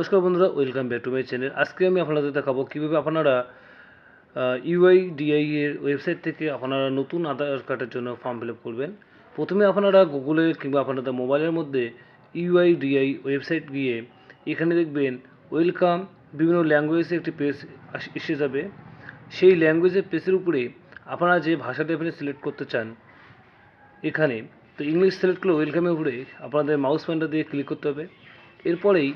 নমস্কার বন্ধুরা, welcome back to my channel. আজকে আমি আপনাদের দেখাবো কীভাবে আপনারা ইউআইডিআই এর ওয়েবসাইট থেকে আপনারা নতুন আধার কার্ডের জন্য ফর্ম ফিল আপ করবেন। প্রথমে আপনারা গুগলে কিংবা আপনাদের মোবাইলের মধ্যে ইউআইডিআই ওয়েবসাইট গিয়ে এখানে দেখবেন ওয়েলকাম, বিভিন্ন ল্যাঙ্গুয়েজে একটি পেজ এসে যাবে। সেই ল্যাঙ্গুয়েজের পেজের উপরে আপনারা যে ভাষাটা আপনি সিলেক্ট করতে চান, এখানে তো ইংলিশ সিলেক্ট করলে ওয়েলকামের উপরে আপনাদের মাউস পয়েন্টার দিয়ে ক্লিক করতে হবে। এরপরেই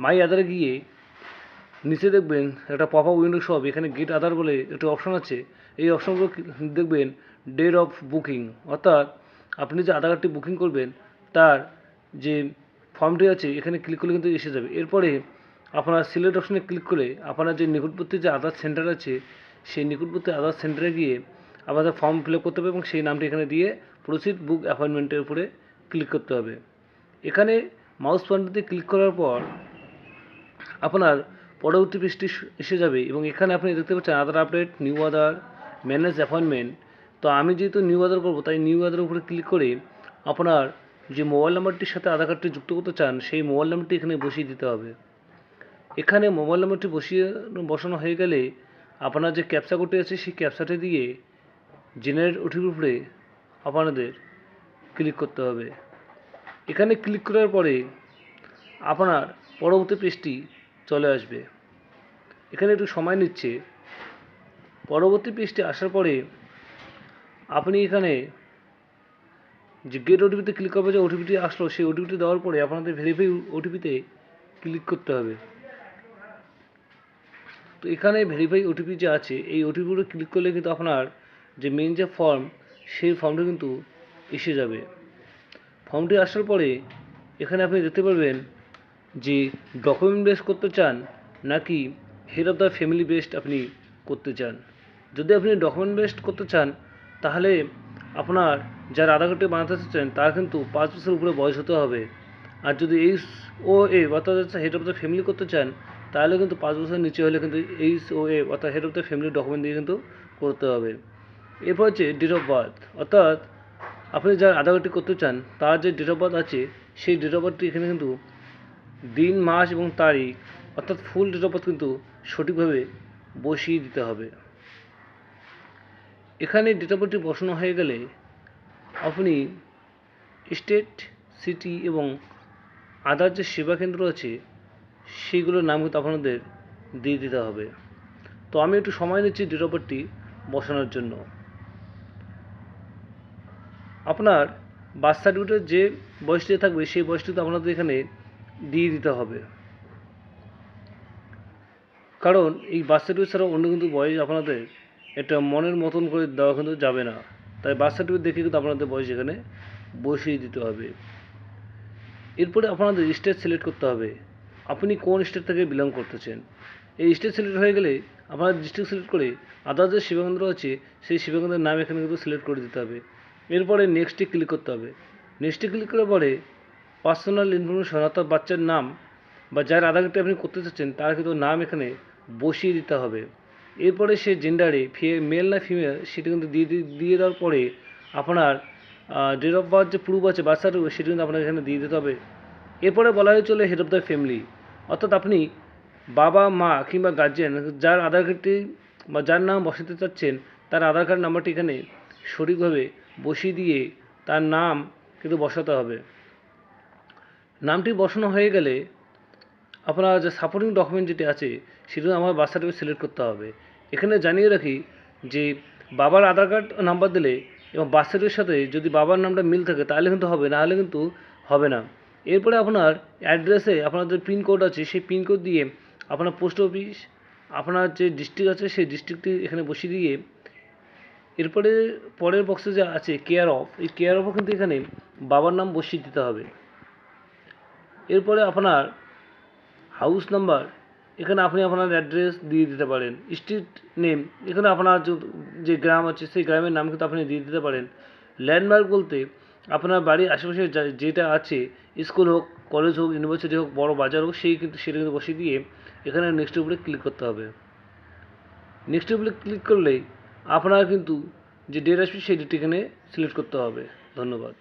মাই আধারে গিয়ে নিচে দেখবেন একটা পপ আপ উইন্ডো সব, এখানে গেট আধার বলে একটা অপশন আছে। এই অপশনগুলো দেখবেন ডেট অফ বুকিং, অর্থাৎ আপনি যে আধার কার্ডটি বুকিং করবেন তার যে ফর্মটি আছে এখানে ক্লিক করলে কিন্তু এসে যাবে। এরপরে আপনার সিলেক্ট অপশনে ক্লিক করে আপনার যে নিকটবর্তী যে আধার সেন্টার আছে সেই নিকটবর্তী আধার সেন্টারে গিয়ে আপনাদের ফর্ম ফিল আপ করতে হবে এবং সেই নামটি এখানে দিয়ে প্রসিড বুক অ্যাপয়েন্টমেন্টের উপরে ক্লিক করতে হবে। এখানে মাউস পয়েন্টার দিয়ে ক্লিক করার পর আপনার পরবর্তী পেজটি এসে যাবে এবং এখানে আপনি দেখতে পাচ্ছেন আধার আপডেট, নিউ আধার, ম্যানেজ অ্যাপয়েন্টমেন্ট। তো আমি যেহেতু নিউ আধার করবো তাই নিউ আধারের উপরে ক্লিক করে আপনার যে মোবাইল নাম্বারটির সাথে আধার কার্ডটি যুক্ত করতে চান সেই মোবাইল নাম্বারটি এখানে বসিয়ে দিতে হবে। এখানে মোবাইল নাম্বারটি বসানো হয়ে গেলে আপনার যে ক্যাপচা কোডটি আছে সেই ক্যাপচাটি দিয়ে জেনারেট ওটিপির উপরে আপনাদের ক্লিক করতে হবে। এখানে ক্লিক করার পরে আপনার পরবর্তী পেজটি চলে আসবে। এখানে একটু সময় নিচ্ছে। পরবর্তী পেজটি আসার পরে আপনি এখানে যে গেট ওটিপিতে ক্লিক করবে, যে ওটিপিটি আসলো সেই ওটিপিটি দেওয়ার পরে আপনাদের ভেরিফাই ওটিপিতে ক্লিক করতে হবে। তো এখানে ভেরিফাই ওটিপি যে আছে এই ওটিপিতে ক্লিক করলে কিন্তু আপনার যে মেন যে ফর্ম সেই ফর্মটি কিন্তু এসে যাবে। ফর্মটি আসার পরে এখানে আপনি দেখতে পারবেন যে ডকুমেন্ট বেস করতে চান নাকি head of the family based আপনি করতে চান। যদি আপনি ডকুমেন্ট বেসড করতে চান তাহলে আপনার যার আধার কার্ডটি বানাতে চাচ্ছেন তার কিন্তু 5 বছরের উপরে বয়স হতে হবে। আর যদি HOA অর্থাৎ হেড অফ দ্য ফ্যামিলি করতে চান তাহলে কিন্তু 5 বছরের নিচে হলে কিন্তু HOA অর্থাৎ head of the family document দিয়ে কিন্তু করতে হবে। এরপর হচ্ছে ডেট অফ বার্থ, অর্থাৎ আপনি যার আধার কার্ডটি করতে চান তার যে ডেট অফ বার্থ আছে সেই ডেট অফ বার্থটি এখানে কিন্তু দিন, মাস এবং তারিখ অর্থাৎ ফুল ডেট অফ বার্থ কিন্তু সঠিকভাবে বসিয়ে দিতে হবে। এখানে ডেট অফ বার্থটি বসানো হয়ে গেলে আপনি স্টেট, সিটি এবং আদার যে সেবা কেন্দ্র আছে সেইগুলোর নাম কিন্তু আপনাদের দিয়ে দিতে হবে। তো আমি একটু সময় নিচ্ছি ডেট অফ বার্থটি বসানোর জন্য। আপনার বার্থ সার্টিফিকেটের যে বয়সটি থাকবে সেই বয়সটি তো আপনাদের এখানে দিয়ে দিতে হবে, কারণ এই বার্থ সার্টিফিকেট ছাড়া অন্য কিন্তু বয়স আপনাদের এটা মনের মতন করে দেওয়া কিন্তু যাবে না। তাই বার্থ সার্টিফিকেট দেখে কিন্তু আপনাদের বয়স এখানে বসিয়ে দিতে হবে। এরপরে আপনাদের স্টেট সিলেক্ট করতে হবে, আপনি কোন স্টেট থেকে বিলং করতেছেন। এই স্টেট সিলেক্ট হয়ে গেলে আপনার ডিস্ট্রিক্ট সিলেক্ট করে আদার যে সেবাকেন্দ্র আছে সেই সেবাকেন্দ্রের নাম এখানে কিন্তু সিলেক্ট করে দিতে হবে। এরপরে নেক্সটে ক্লিক করতে হবে। নেক্সটে ক্লিক করার পরে পার্সোনাল ইনফরমেশন অর্থাৎ বাচ্চার নাম বা যার আধার কার্ডটি আপনি করতে চাচ্ছেন তার কিন্তু নাম এখানে বসিয়ে দিতে হবে। এরপরে সে জেন্ডারে মেল না ফিমেল সেটা কিন্তু দিয়ে দেওয়ার পরে আপনার ডেট অফ বার্থ যে প্রুফ আছে বার্থ সার্টিফিকেট সেটা কিন্তু আপনাকে এখানে দিয়ে দিতে হবে। এরপরে বলা হয়ে চলে হেড অফ দ্য ফ্যামিলি, অর্থাৎ আপনি বাবা, মা কিংবা গার্জিয়ান যার আধার কার্ডটি বা যার নাম বসাতে চাচ্ছেন তার আধার কার্ড নাম্বারটি এখানে সঠিকভাবে বসিয়ে দিয়ে তার নাম কিন্তু বসাতে হবে। নামটি বসানো হয়ে গেলে আপনার যে সাপোর্টিং ডকুমেন্ট যেটি আছে সেটা আমার বার্থ সার্টিফিকেট সিলেক্ট করতে হবে। এখানে জানিয়ে রাখি যে বাবার আধার কার্ড নাম্বার দিলে এবং বার্থ সার্টিফিকেটের সাথে যদি বাবার নামটা মিল থাকে তাহলে কিন্তু হবে, না হলে কিন্তু হবে না। এরপরে আপনার অ্যাড্রেসে আপনার যে পিনকোড আছে সেই পিনকোড দিয়ে আপনার পোস্ট অফিস, আপনার যে ডিস্ট্রিক্ট আছে সেই ডিস্ট্রিক্টটি এখানে বসিয়ে দিয়ে এরপরে পরের বক্সে যে আছে কেয়ার অফ, এই কেয়ার অফও কিন্তু এখানে বাবার নাম বসিয়ে দিতে হবে। এরপরে আপনার হাউস নাম্বার এখানে আপনি আপনার অ্যাড্রেস দিয়ে দিতে পারেন। স্ট্রিট নেম এখানে আপনার যে গ্রাম আছে সেই গ্রামের নাম কিন্তু আপনি দিয়ে দিতে পারেন। ল্যান্ডমার্ক বলতে আপনার বাড়ির আশেপাশে যেটা আছে স্কুল হোক, কলেজ হোক, ইউনিভার্সিটি হোক, বড় বাজার হোক সেটা কিন্তু বসিয়ে দিয়ে এখানে নেক্সটের উপরে ক্লিক করতে হবে। নেক্সটের উপরে ক্লিক করলেই আপনার কিন্তু যে ডেট আসবে সেই ডেট এখানে সিলেক্ট করতে হবে। ধন্যবাদ।